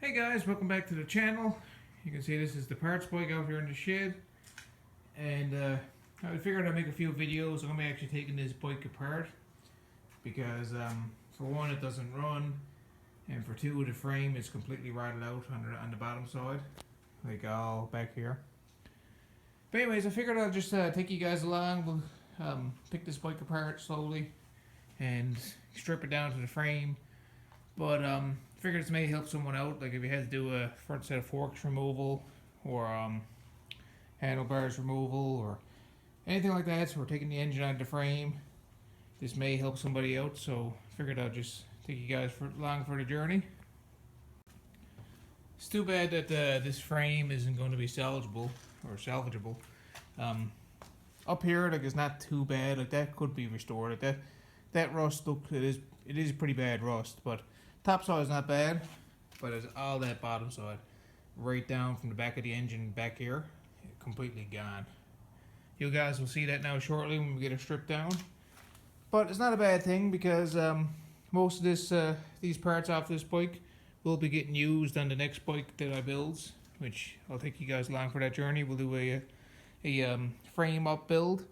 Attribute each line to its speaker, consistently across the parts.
Speaker 1: Hey guys, welcome back to the channel. You can see this is the parts bike out here in the shed, and I figured I'd make a few videos. I'm going to be actually taking this bike apart because for one, it doesn't run, and for two, the frame is completely rotted out on the bottom side, like all back here. But anyways, I figured I'll just take you guys along. We'll pick this bike apart slowly and strip it down to the frame. But figured this may help someone out, like if you had to do a front set of forks removal or handlebars removal or anything like that. So we're taking the engine out of the frame. This may help somebody out, so figured I'll just take you guys along for the journey. It's too bad that this frame isn't going to be salvageable. Up here, like, it's not too bad. Like, that could be restored. Like, that rust, look, it is pretty bad rust, but top side is not bad, but it's all that bottom side, right down from the back of the engine back here, completely gone. You guys will see that now shortly when we get it stripped down. But it's not a bad thing because most of these parts off this bike will be getting used on the next bike that I build, which I'll take you guys along for that journey. We'll do a frame up build,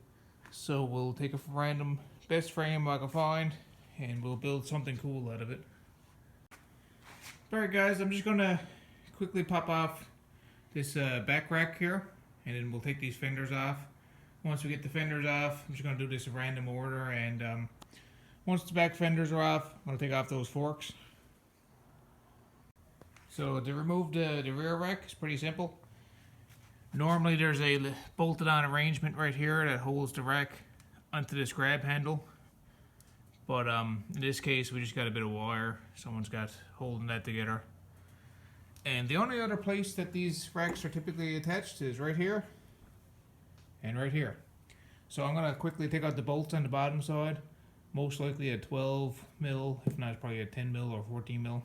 Speaker 1: so we'll take a random best frame I can find, and we'll build something cool out of it. Alright guys, I'm just going to quickly pop off this back rack here, and then we'll take these fenders off. Once we get the fenders off, I'm just going to do this in random order, and once the back fenders are off, I'm going to take off those forks. So to remove the rear rack, it's pretty simple. Normally there's a bolted on arrangement right here that holds the rack onto this grab handle. But in this case, we just got a bit of wire someone's got holding that together. And the only other place that these racks are typically attached is right here and right here. So I'm going to quickly take out the bolts on the bottom side. Most likely a 12 mil, if not probably a 10 mil or 14 mil.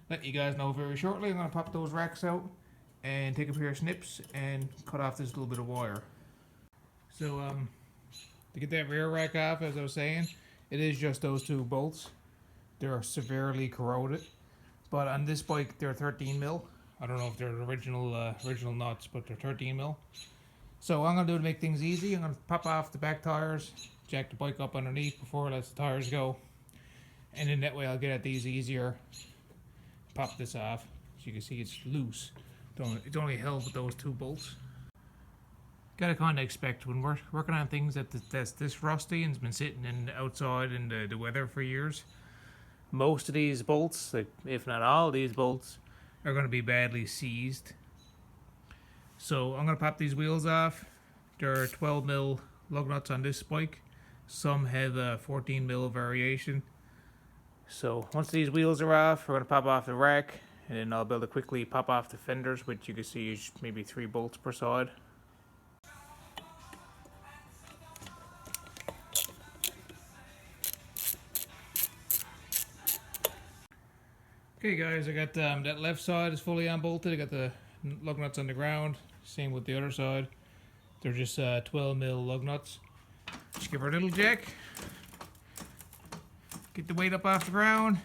Speaker 1: Let you guys know very shortly. I'm going to pop those racks out and take a pair of snips and cut off this little bit of wire. So to get that rear rack off, as I was saying, it is just those two bolts. They're severely corroded, but on this bike they're 13 mil. I don't know if they're the original nuts, but they're 13 mil. So what I'm gonna do to make things easy, I'm gonna pop off the back tires, jack the bike up underneath before it lets the tires go, and then that way I'll get at these easier. Pop this off. As you can see, it's loose. It's only held with those two bolts. Gotta kind of expect when we're working on things that's this rusty and's been sitting outside in the weather for years. Most of these bolts, like, if not all of these bolts, are going to be badly seized. So I'm going to pop these wheels off. There are 12 mil lug nuts on this bike. Some have a 14 mil variation. So once these wheels are off, we're going to pop off the rack, and then I'll be able to quickly pop off the fenders, which you can see is maybe 3 bolts per side. Okay guys, I got that left side is fully unbolted. I got the lug nuts on the ground. Same with the other side. They're just 12 mil lug nuts. Just give her a little jack. Get the weight up off the ground.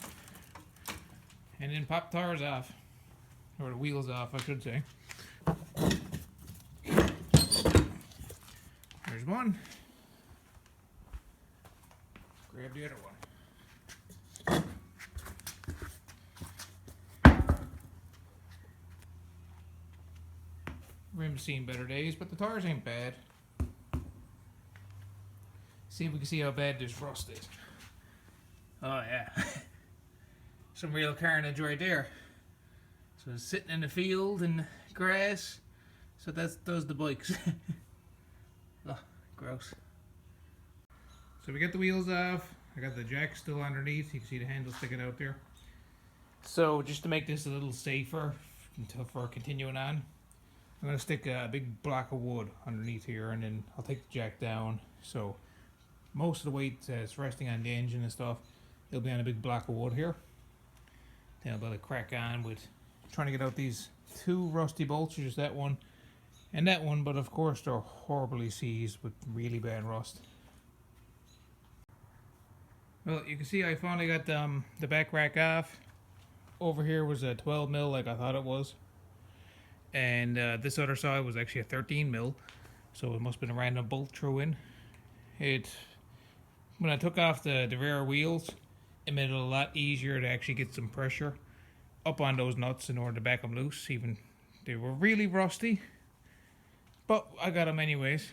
Speaker 1: And then pop tires off. Or the wheels off, I should say. There's one. Grab the other one. Rim's seen better days, but the tires ain't bad. See if we can see how bad this rust is. Oh yeah. Some real carnage right there. So it's sitting in the field and grass. So that's those the bikes. Oh, gross. So we got the wheels off. I got the jack still underneath. You can see the handle sticking out there. So just to make this a little safer for continuing on, I'm going to stick a big block of wood underneath here, and then I'll take the jack down. So most of the weight that's resting on the engine and stuff, it'll be on a big block of wood here. Then I'll be able to crack on with trying to get out these 2 rusty bolts, just that one and that one, but of course they're horribly seized with really bad rust. Well, you can see I finally got the back rack off. over here was a 12 mil like I thought it was. And this other side was actually a 13 mil. So it must have been a random bolt throw in. When I took off the rear wheels, it made it a lot easier to actually get some pressure up on those nuts in order to back them loose. Even they were really rusty, but I got them anyways.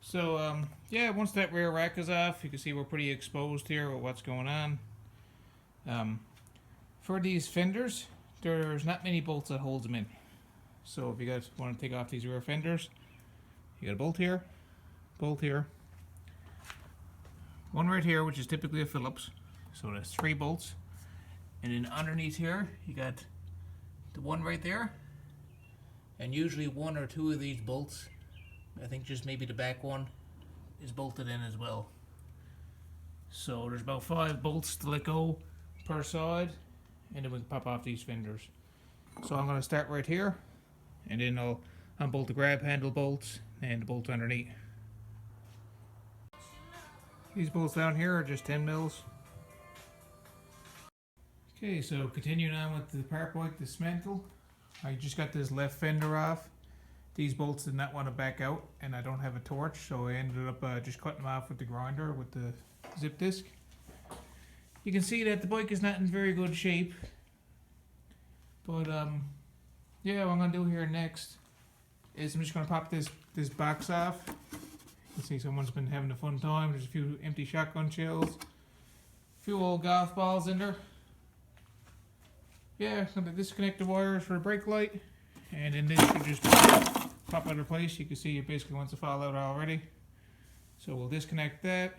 Speaker 1: So yeah, once that rear rack is off, you can see we're pretty exposed here with what's going on. For these fenders, there's not many bolts that hold them in. So if you guys want to take off these rear fenders, you got a bolt here, one right here, which is typically a Phillips. So there's 3 bolts. And then underneath here, you got the one right there. And usually 1 or 2 of these bolts, I think just maybe the back one, is bolted in as well. So there's about 5 bolts to let go per side. And then we can pop off these fenders. So I'm going to start right here. And then I'll unbolt the grab handle bolts and the bolts underneath. These bolts down here are just 10 mils. Okay, so continuing on with the part bike dismantle. I just got this left fender off. These bolts did not want to back out, and I don't have a torch, so I ended up just cutting them off with the grinder with the zip disc. You can see that the bike is not in very good shape. But yeah, what I'm going to do here next is I'm just going to pop this box off. You can see someone's been having a fun time. There's a few empty shotgun shells, a few old golf balls in there. Yeah, I'm going to disconnect the wires for the brake light, and then this should just pop out of place. You can see it basically wants to fall out already. So we'll disconnect that.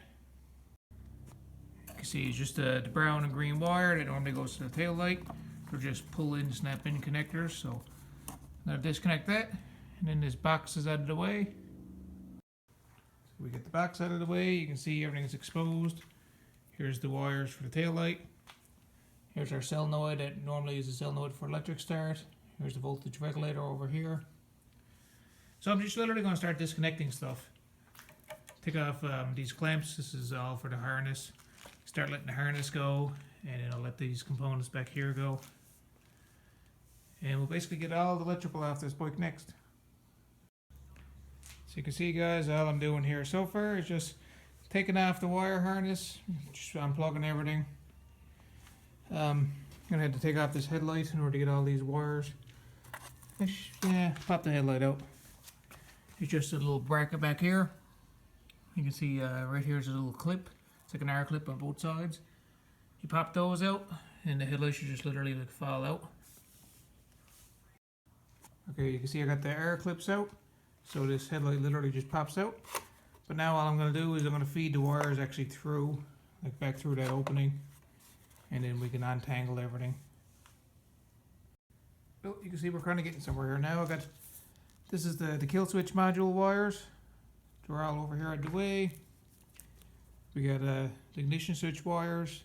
Speaker 1: You can see it's just the brown and green wire that normally goes to the tail light. They're just pull-in, snap-in connectors. So I'm going to disconnect that, and then this box is out of the way. So we get the box out of the way. You can see everything's exposed. Here's the wires for the tail light. Here's our solenoid that normally is a solenoid for electric start. Here's the voltage regulator over here. So I'm just literally going to start disconnecting stuff. Take off these clamps. This is all for the harness. Start letting the harness go, and then I'll let these components back here go. And we'll basically get all the electrical off this bike next. So you can see, guys, all I'm doing here so far is just taking off the wire harness, just unplugging everything. I'm gonna have to take off this headlight in order to get all these wires. Yeah, pop the headlight out. It's just a little bracket back here. You can see right here is a little clip. It's like an R clip on both sides. You pop those out, and the headlight should just literally like fall out. Okay, you can see I got the R clips out, so this headlight literally just pops out. But now all I'm gonna do is I'm gonna feed the wires actually through, like back through that opening. And then we can untangle everything. Oh, you can see we're kind of getting somewhere here now. This is the kill switch module wires. They're all over here out of the way. We got the ignition switch wires,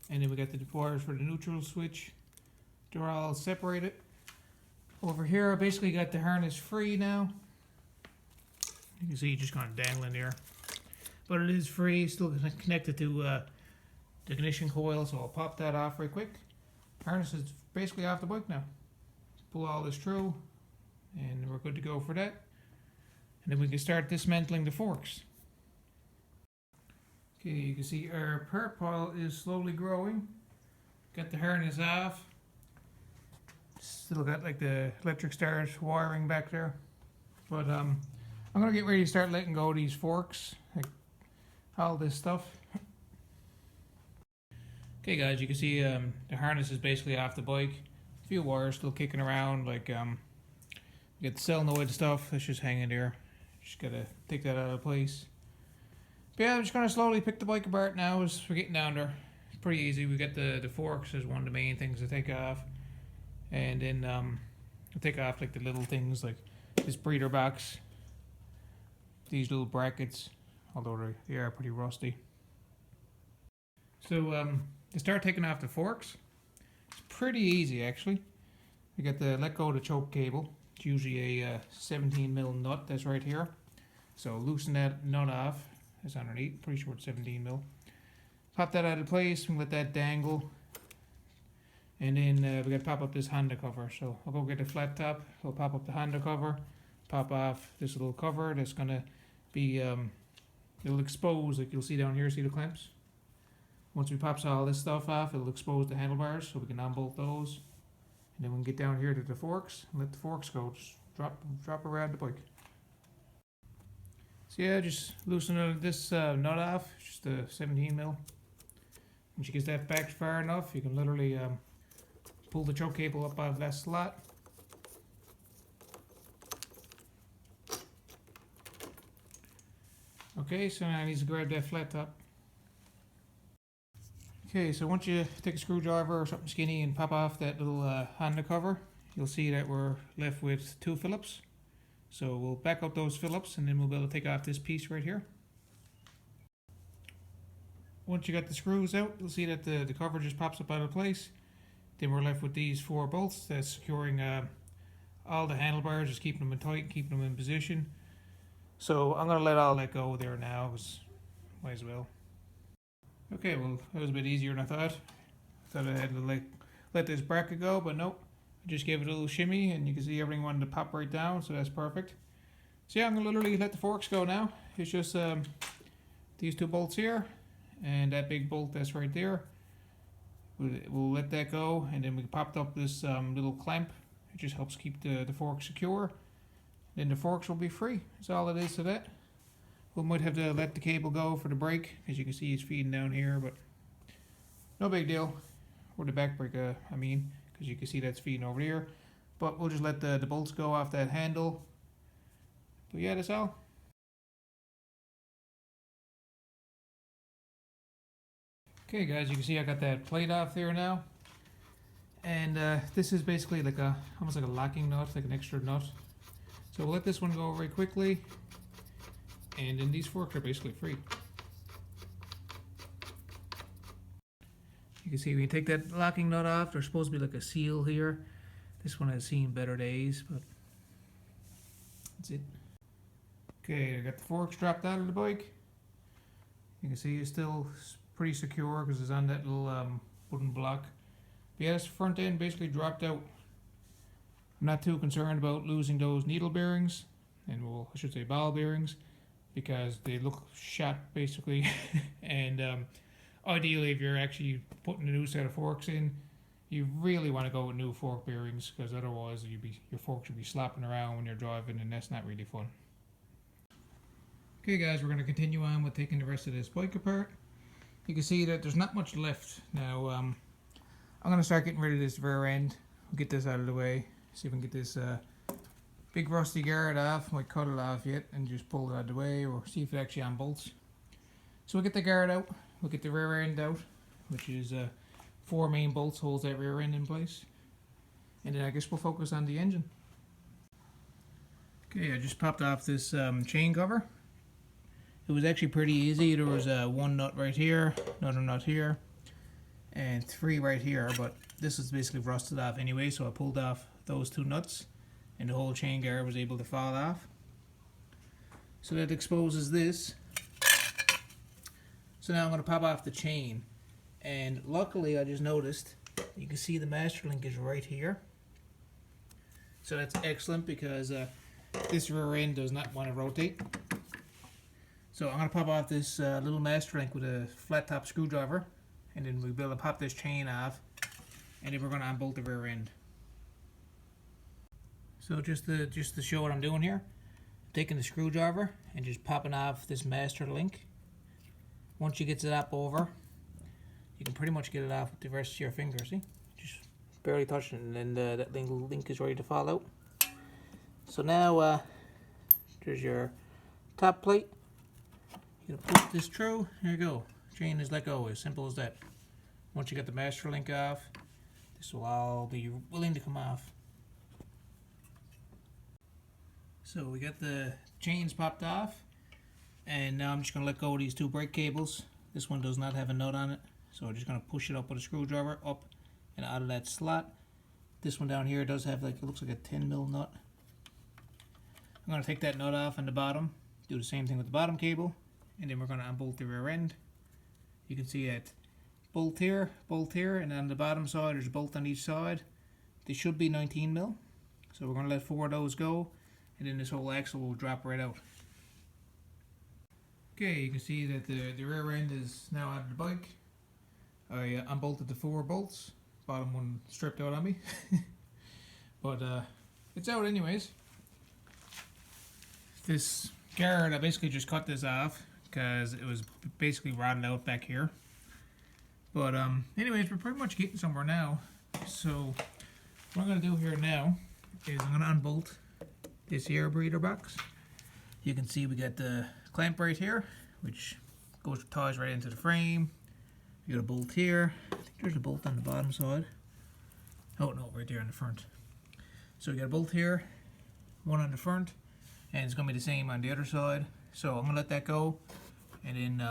Speaker 1: and then we got the wires for the neutral switch. They're all separated. Over here, I basically got the harness free now. You can see it's just kind of dangling there, but it is free. Still connected to the ignition coil, so I'll pop that off right quick. Harness is basically off the bike now. Pull all this through, and we're good to go for that. And then we can start dismantling the forks. Okay, you can see our part pile is slowly growing. Got the harness off. Still got like the electric start wiring back there. But I'm gonna get ready to start letting go of these forks, like all this stuff. Okay, guys, you can see the harness is basically off the bike. A few wires still kicking around, like you get the solenoid stuff that's just hanging there. Just gotta take that out of place. But yeah, I'm just gonna slowly pick the bike apart now as we're getting down there. It's pretty easy. We got the forks as one of the main things to take off, and then I'll take off like the little things like this breather box, these little brackets, although they are pretty rusty. So to start taking off the forks, it's pretty easy actually. We got the let go of the choke cable. It's usually a 17 mil nut that's right here. So loosen that nut off. It's underneath. Pretty sure it's 17 mil. Pop that out of place and let that dangle. And then we got to pop up this handle cover. So I'll go get the flat top. I'll pop up the handle cover, pop off this little cover that's gonna be it'll expose, like you'll see down here. See the clamps? Once we pops all this stuff off, it'll expose the handlebars, so we can unbolt those. And then we can get down here to the forks and let the forks go. Just drop around the bike. So yeah, just loosen this nut off, just a 17 mil. Once you get that back far enough, you can literally pull the choke cable up out of that slot. Okay, so now I need to grab that flat top. Okay, so once you take a screwdriver or something skinny and pop off that little handle cover, you'll see that we're left with 2 Phillips. So we'll back up those Phillips and then we'll be able to take off this piece right here. Once you got the screws out, you'll see that the cover just pops up out of place. Then we're left with these 4 bolts that's securing all the handlebars, just keeping them tight, keeping them in position. So I'm going to let all that go there now, because might as well. Okay, well, that was a bit easier than I thought. I thought I had to let this bracket go, but nope. I just gave it a little shimmy, and you can see everything wanted to pop right down, so that's perfect. So yeah, I'm going to literally let the forks go now. It's just these 2 bolts here, and that big bolt that's right there. We'll let that go, and then we popped up this little clamp. It just helps keep the fork secure. Then the forks will be free. That's all it is to that. We might have to let the cable go for the brake, as you can see it's feeding down here, but no big deal. Or the back brake, I mean, because you can see that's feeding over here. But we'll just let the bolts go off that handle. But yeah, that's all. Okay guys, you can see I got that plate off there now. And this is basically like almost like a locking nut, like an extra nut. So we'll let this one go very quickly. And then these forks are basically free. You can see when you take that locking nut off, there's supposed to be like a seal here. This one has seen better days, but that's it. Okay, I got the forks dropped out of the bike. You can see it's still pretty secure because it's on that little wooden block. But yeah, this front end basically dropped out. I'm not too concerned about losing those needle bearings, and well, I should say ball bearings, because they look shot basically. And ideally, if you're actually putting a new set of forks in, you really want to go with new fork bearings, because otherwise your forks will be slopping around when you're driving, and that's not really fun. Okay guys, we're going to continue on with taking the rest of this bike apart. You can see that there's not much left now. I'm going to start getting rid of this rear end. We'll get this out of the way. See if we can get this big rusty guard off. Might cut it off yet and just pull it out of the way, or see if it actually unbolts. So we'll get the guard out. We'll get the rear end out, which is 4 main bolts holds that rear end in place. And then I guess we'll focus on the engine. Okay, I just popped off this chain cover. It was actually pretty easy. There was 1 nut right here, another nut here, and 3 right here, but this is basically rusted off anyway, so I pulled off those 2 nuts and the whole chain guard was able to fall off. So that exposes this. So now I'm going to pop off the chain, and luckily I just noticed you can see the master link is right here. So that's excellent, because this rear end does not want to rotate. So I'm going to pop off this little master link with a flat top screwdriver, and then we'll be able to pop this chain off, and then we're going to unbolt the rear end. So just to show what I'm doing here, I'm taking the screwdriver and just popping off this master link. Once you get it up over, you can pretty much get it off with the rest of your fingers. See, just barely touching it, and then that link is ready to fall out. So now there's your top plate. You're gonna push this through. There you go. Chain is let go. As simple as that. Once you get the master link off, this will all be willing to come off. So we got the chains popped off, and now I'm just going to let go of these 2 brake cables. This one does not have a nut on it, so I'm just going to push it up with a screwdriver up and out of that slot. This one down here does have, like, it looks like a 10 mil nut. I'm going to take that nut off on the bottom, do the same thing with the bottom cable, and then we're going to unbolt the rear end. You can see that bolt here, and on the bottom side there's a bolt on each side. They should be 19mm, so we're going to let 4 of those go, and then this whole axle will drop right out. Okay, you can see that the rear end is now out of the bike. I unbolted the 4 bolts, bottom one stripped out on me, but it's out anyways. This guard, I basically just cut this off because it was basically rotted out back here. But anyways, we're pretty much getting somewhere now. So what I'm going to do here now is I'm going to unbolt this here breather box. You can see we got the clamp right here, which ties right into the frame. You got a bolt here. I think there's a bolt on the bottom side. Oh no, right there in the front. So we got a bolt here, one on the front, and it's going to be the same on the other side. So I'm going to let that go, and then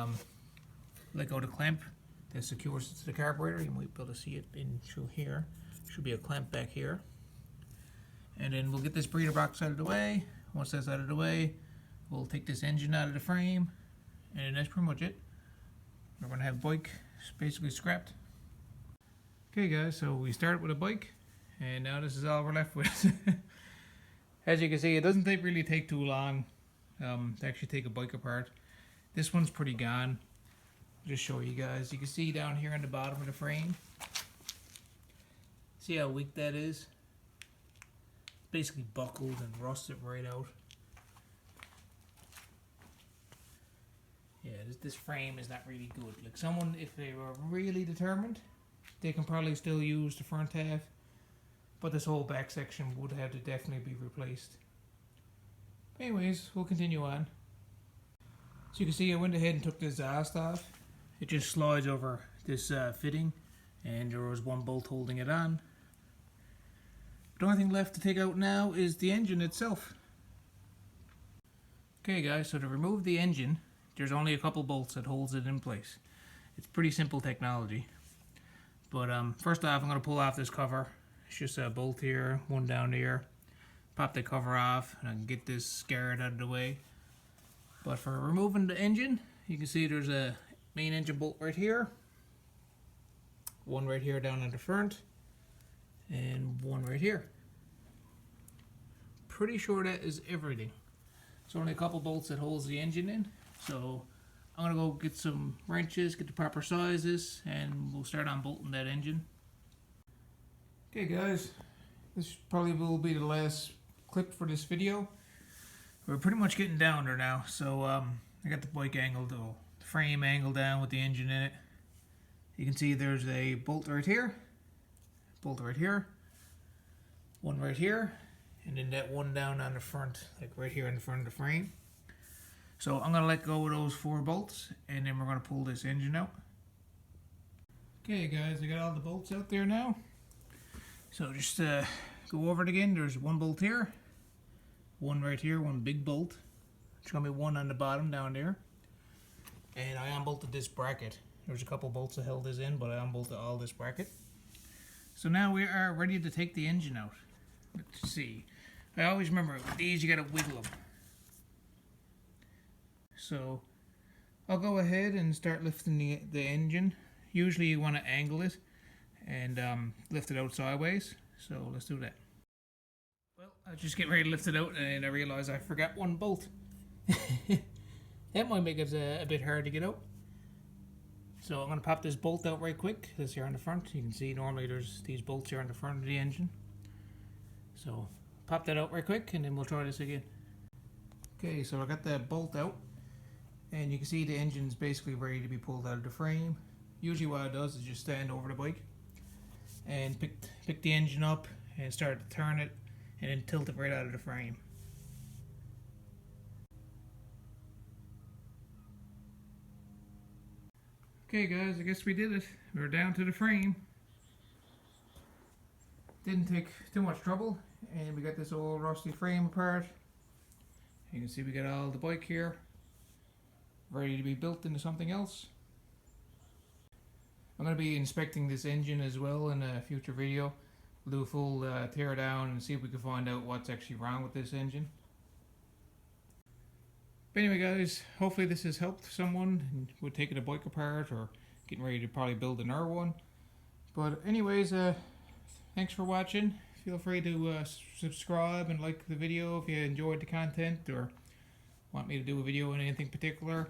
Speaker 1: let go of the clamp that secures it to the carburetor. You might be able to see it in through here. Should be a clamp back here. And then we'll get this breather box out of the way. Once that's out of the way, we'll take this engine out of the frame, and that's pretty much it. We're going to have bike basically scrapped. Okay guys, so we started with a bike, and now this is all we're left with. As you can see, it doesn't really take too long to actually take a bike apart. This one's pretty gone. I'll just show you guys. You can see down here on the bottom of the frame. See how weak that is? Basically buckled and rusted right out. Yeah, this frame is not really good. Like someone, if they were really determined, they can probably still use the front half, but this whole back section would have to definitely be replaced. Anyways, we'll continue on. So you can see I went ahead and took the exhaust off. It just slides over this fitting, and there was one bolt holding it on. The only thing left to take out now is the engine itself. Okay guys, so to remove the engine, there's only a couple bolts that holds it in place. It's pretty simple technology. But first off, I'm going to pull off this cover. It's just a bolt here, one down there. Pop the cover off, and I can get this guard out of the way. But for removing the engine, you can see there's a main engine bolt right here. One right here down at the front. And one right here. Pretty sure that is everything. It's only a couple bolts that holds the engine in. So I'm going to go get some wrenches, get the proper sizes, and we'll start unbolting that engine. Okay guys, this probably will be the last clip for this video. We're pretty much getting down there now. So I got the bike angled, the frame angled down with the engine in it. You can see there's a bolt right here, one right here, and then that one down on the front, like right here in the front of the frame. So I'm going to let go of those 4 bolts, and then we're going to pull this engine out. Okay guys, I got all the bolts out there now. So just go over it again. There's one bolt here, one right here, one big bolt. There's going to be one on the bottom down there. And I unbolted this bracket. There's a couple bolts that held this in, but I unbolted all this bracket. So now we are ready to take the engine out. Let's see. I always remember with these you got to wiggle them. So I'll go ahead and start lifting the engine. Usually you want to angle it and lift it out sideways. So let's do that. Well, I just get ready to lift it out, and I realize I forgot one bolt. That might make it a bit hard to get out. So I'm going to pop this bolt out right quick. This here on the front. You can see normally there's these bolts here on the front of the engine. So pop that out right quick, and then we'll try this again. Okay, so I got that bolt out, and you can see the engine's basically ready to be pulled out of the frame. Usually what it does is just stand over the bike and pick the engine up and start to turn it, and then tilt it right out of the frame. Okay guys, I guess we did it. We're down to the frame. Didn't take too much trouble, and we got this old rusty frame apart. You can see we got all the bike here ready to be built into something else. I'm going to be inspecting this engine as well in a future video. We'll do a full tear down and see if we can find out what's actually wrong with this engine. But anyway guys, hopefully this has helped someone with taking a bike apart or getting ready to probably build another one. But anyways, thanks for watching. Feel free to subscribe and like the video if you enjoyed the content or want me to do a video on anything particular.